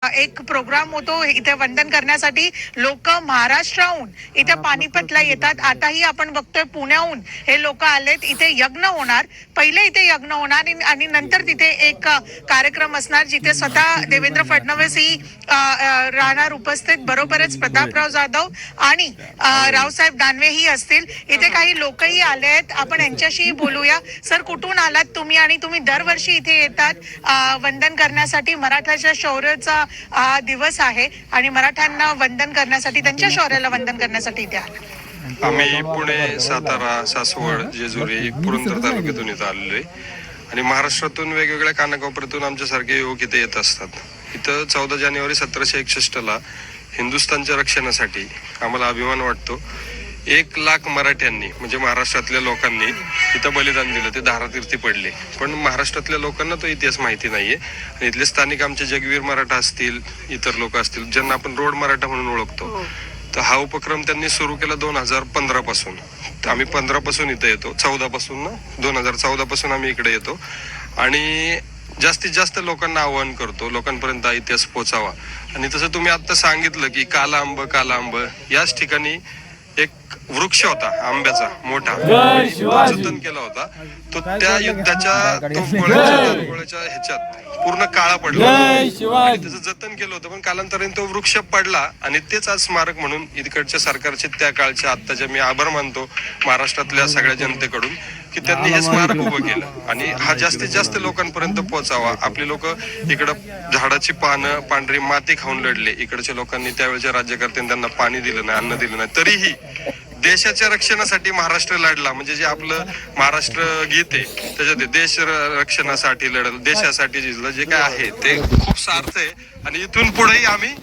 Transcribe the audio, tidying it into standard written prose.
एक प्रोग्राम होतो इथे वंदन करण्यासाठी लोक महाराष्ट्राहून इथे पानिपतला येतात. आताही आपण बघतोय पुण्याहून हे लोक आलेत. इथे यज्ञ होणार, पहिले इथे यज्ञ होणार आणि नंतर तिथे एक कार्यक्रम असणार जिथे स्वतः देवेंद्र फडणवीस ही राहणार उपस्थित, बरोबरच प्रतापराव जाधव आणि रावसाहेब दानवे ही असतील. इथे काही लोकही आले आहेत, आपण यांच्याशी बोलूया. सर, कुठून आलात तुम्ही आणि तुम्ही दरवर्षी इथे येतात वंदन करण्यासाठी? मराठाच्या शौर्याचा दिवस आहे आणि मराठ्यांना वंदन करण्यासाठी, त्यांच्या शौर्याला वंदन करण्यासाठी इथे आले. आम्ही पुणे, सातारा, सासवड, जेजुरी, पुरंदर तालुक्यातून इथं आलेलो आहे आणि महाराष्ट्रातून वेगवेगळ्या कानाकोपऱ्यातून आमच्यासारखे युवक इथे येत असतात. इथं 14 जानेवारी 1761ला हिंदुस्थानच्या रक्षणासाठी आम्हाला अभिमान वाटतो. 1 लाख मराठ्यांनी म्हणजे महाराष्ट्रातल्या लोकांनी इथं बलिदान दिलं, ते धारातीर्थी पडले. पण महाराष्ट्रातल्या लोकांना तो इतिहास माहिती नाहीये. आणि इथले स्थानिक आमचे जगवीर मराठा असतील, इतर लोक असतील, ज्यांना आपण रोड मराठा म्हणून ओळखतो, तर हा उपक्रम त्यांनी सुरू केला 2015 पासून. तर आम्ही 15 पासून इथे येतो, 14 पासून ना, 2014 पासून आम्ही इकडे येतो आणि जास्तीत जास्त लोकांना आवाहन करतो, लोकांपर्यंत इतिहास पोचावा. आणि तसं तुम्ही आता सांगितलं की काला आंब याच ठिकाणी एक वृक्ष होता आंब्याचा मोठा, जतन केला होता. तो त्या युद्धाच्या गोळ्याच्या ह्याच्यात पूर्ण काळा पडला आणि त्याचं जतन केलं होतं. पण कालांतराने तो वृक्ष पडला आणि तेच आज स्मारक म्हणून इकडच्या सरकारचे, त्या काळच्या, आत्ताच्या मी आभार मानतो महाराष्ट्रातल्या सगळ्या जनतेकडून की त्यांनी हे स्मारक उभं केलं आणि हा जास्तीत जास्त लोकांपर्यंत पोहोचावा. आपली लोक इकडं झाडाची पानं, पांढरी माती खाऊन लढले. इकडच्या लोकांनी, त्यावेळेच्या राज्यकर्त्यांनी त्यांना पाणी दिलं नाही, अन्न दिलं नाही, तरीही देशाच्या रक्षणासाठी महाराष्ट्र लढला. म्हणजे जे आपलं महाराष्ट्र गीत आहे त्याच्यात देश रक्षणासाठी लढलं, देशासाठी झिजलं, जे काय आहे ते खूप सार्थ आहे. आणि इथून पुढेही आम्ही